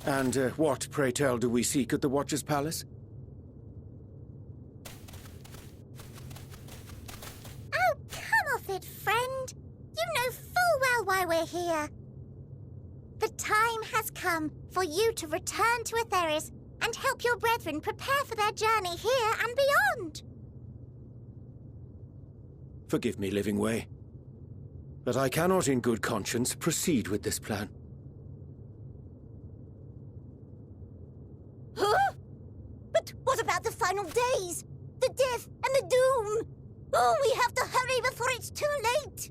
And what, pray tell, do we seek at the Watcher's Palace? Oh, come off it, friend. You know full well why we're here. The time has come for you to return to Aetheris and help your brethren prepare for their journey here and beyond. Forgive me, Living Way, but I cannot in good conscience proceed with this plan. Huh? But what about the final days? The death and the doom? Oh, we have to hurry before it's too late!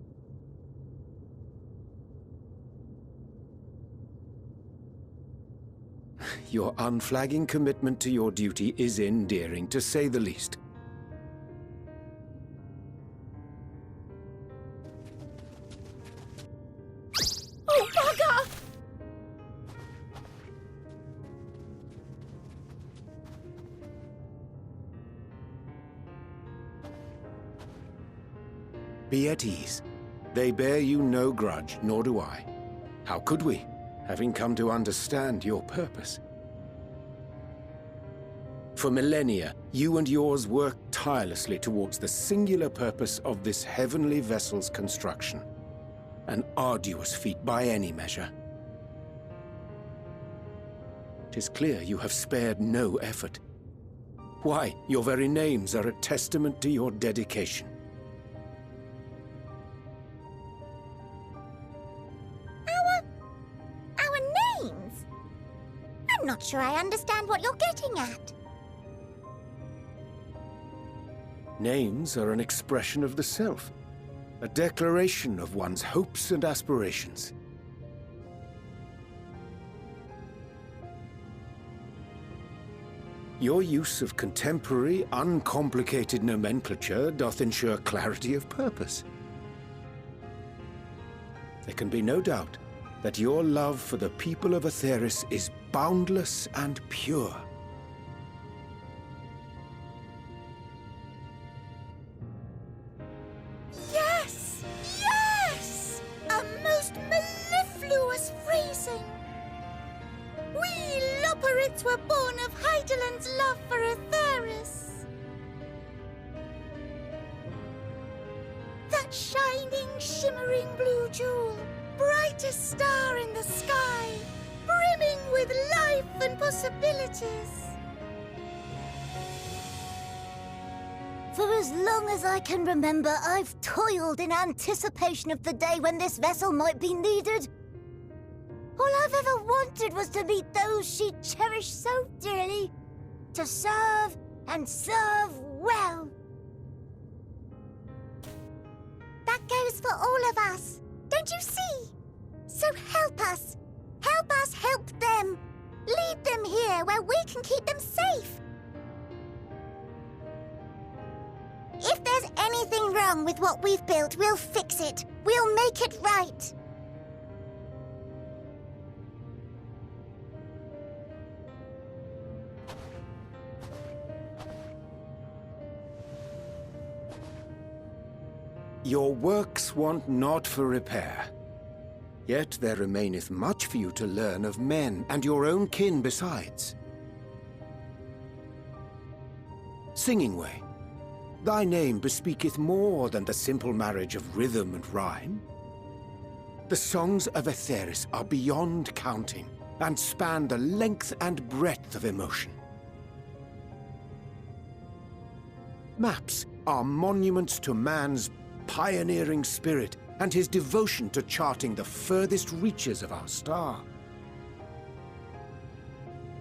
Your unflagging commitment to your duty is endearing, to say the least. Oh, bugger! Be at ease. They bear you no grudge, nor do I. How could we, having come to understand your purpose? For millennia, you and yours worked tirelessly towards the singular purpose of this heavenly vessel's construction. An arduous feat by any measure. 'Tis clear you have spared no effort. Why, your very names are a testament to your dedication. Our names? I'm not sure I understand what you're getting at. Names are an expression of the self, a declaration of one's hopes and aspirations. Your use of contemporary, uncomplicated nomenclature doth ensure clarity of purpose. There can be no doubt that your love for the people of Aetheris is boundless and pure. Yes! Yes! A most mellifluous phrasing! We Loperids were born of Hydaelyn's love for Aetheris. That shining, shimmering blue jewel, brightest star in the sky, brimming with life and possibilities. For as long as I can remember, I've toiled in anticipation of the day when this vessel might be needed. All I've ever wanted was to meet those she cherished so dearly, to serve and serve well. That goes for all of us, don't you see? So help us help them. Lead them here where we can keep them safe. If there's anything wrong with what we've built, we'll fix it. We'll make it right. Your works want not for repair. Yet there remaineth much for you to learn of men, and your own kin besides. Singing Way, thy name bespeaketh more than the simple marriage of rhythm and rhyme. The songs of Aetheris are beyond counting, and span the length and breadth of emotion. Maps are monuments to man's pioneering spirit and his devotion to charting the furthest reaches of our star.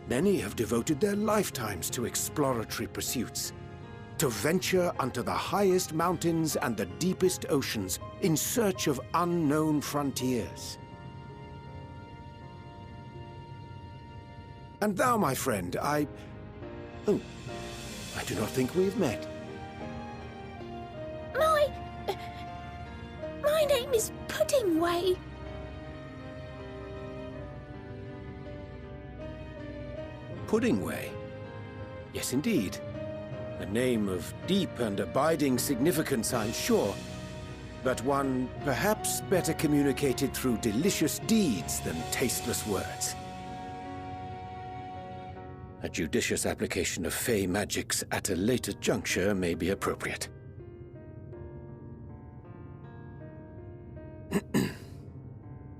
Many have devoted their lifetimes to exploratory pursuits, to venture unto the highest mountains and the deepest oceans in search of unknown frontiers. And thou, my friend, I do not think we've met. My name is Puddingway. Puddingway? Yes, indeed. A name of deep and abiding significance, I'm sure, but one perhaps better communicated through delicious deeds than tasteless words. A judicious application of fey magics at a later juncture may be appropriate.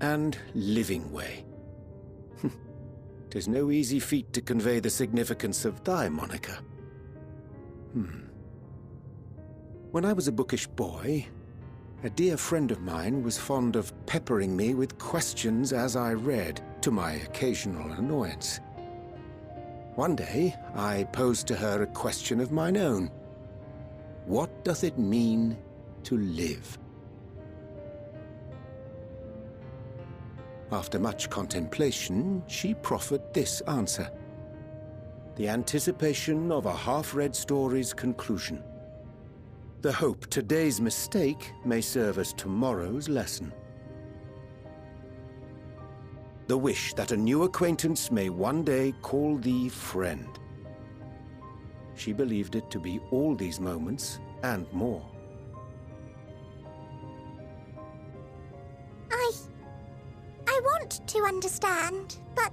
And living way. 'Tis no easy feat to convey the significance of thy moniker. When I was a bookish boy, a dear friend of mine was fond of peppering me with questions as I read, to my occasional annoyance. One day, I posed to her a question of mine own. What does it mean to live? After much contemplation, she proffered this answer. The anticipation of a half-read story's conclusion. The hope today's mistake may serve as tomorrow's lesson. The wish that a new acquaintance may one day call thee friend. She believed it to be all these moments and more. I want to understand, but...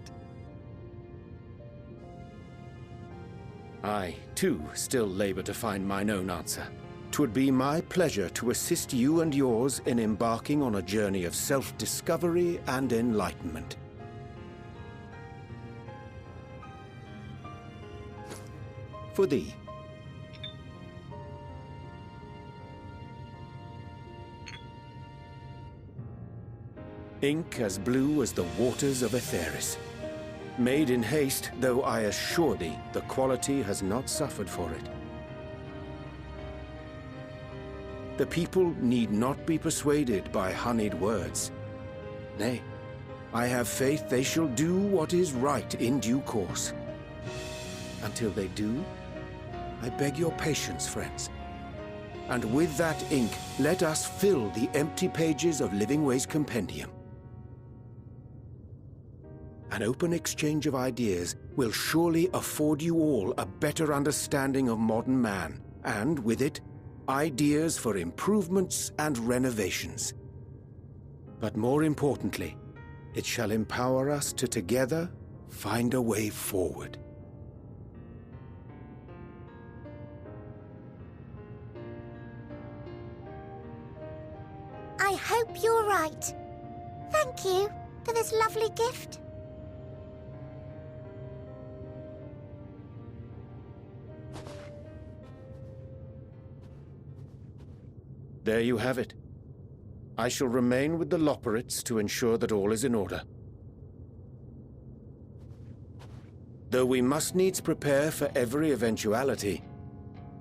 I, too, still labor to find mine own answer. 'Twould be my pleasure to assist you and yours in embarking on a journey of self-discovery and enlightenment. For thee. Ink as blue as the waters of Aetheris. Made in haste, though I assure thee, the quality has not suffered for it. The people need not be persuaded by honeyed words. Nay, I have faith they shall do what is right in due course. Until they do, I beg your patience, friends. And with that ink, let us fill the empty pages of Living Way's compendium. An open exchange of ideas will surely afford you all a better understanding of modern man, and with it, ideas for improvements and renovations. But more importantly, it shall empower us to together find a way forward. I hope you're right. Thank you for this lovely gift. There you have it. I shall remain with the Loporrits to ensure that all is in order. Though we must needs prepare for every eventuality,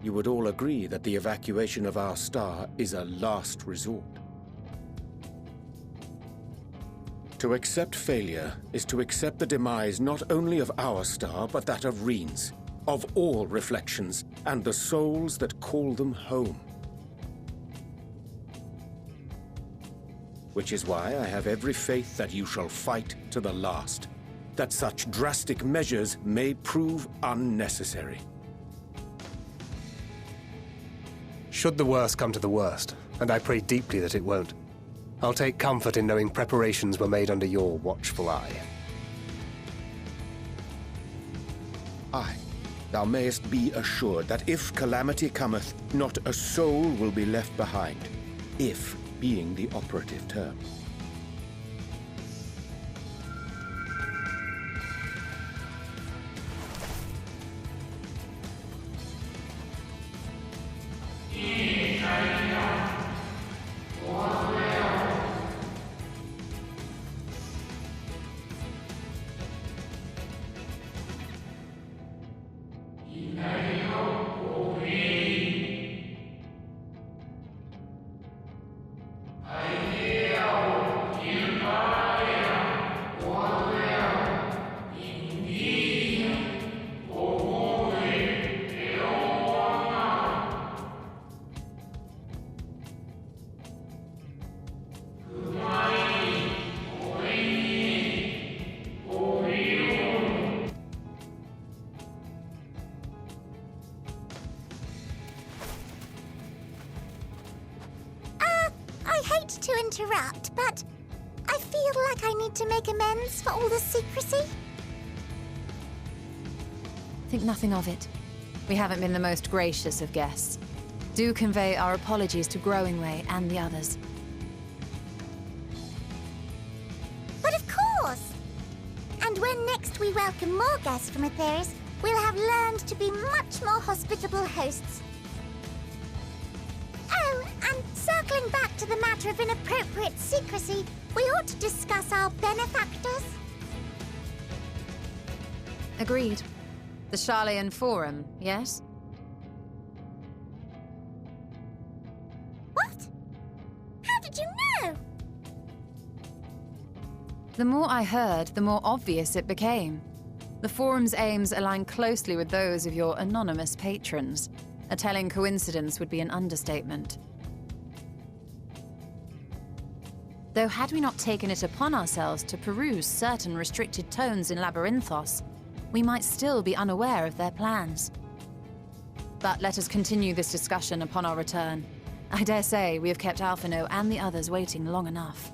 you would all agree that the evacuation of our star is a last resort. To accept failure is to accept the demise not only of our star, but that of Reen's, of all reflections, and the souls that call them home. Which is why I have every faith that you shall fight to the last, that such drastic measures may prove unnecessary. Should the worst come to the worst, and I pray deeply that it won't, I'll take comfort in knowing preparations were made under your watchful eye. Aye, thou mayest be assured that if calamity cometh, not a soul will be left behind, if being the operative term. To interrupt, but I feel like I need to make amends for all the secrecy. Think nothing of it. We haven't been the most gracious of guests. Do convey our apologies to Growingway and the others. But of course! And when next we welcome more guests from Aetheris, we'll have learned to be much more hospitable hosts. Oh, and circling back to the matter of inappropriate secrecy, we ought to discuss our benefactors. Agreed. The Charlayan Forum, yes? What? How did you know? The more I heard, the more obvious it became. The Forum's aims align closely with those of your anonymous patrons. A telling coincidence would be an understatement. Though had we not taken it upon ourselves to peruse certain restricted tones in Labyrinthos, we might still be unaware of their plans. But let us continue this discussion upon our return. I dare say we have kept Alphino and the others waiting long enough.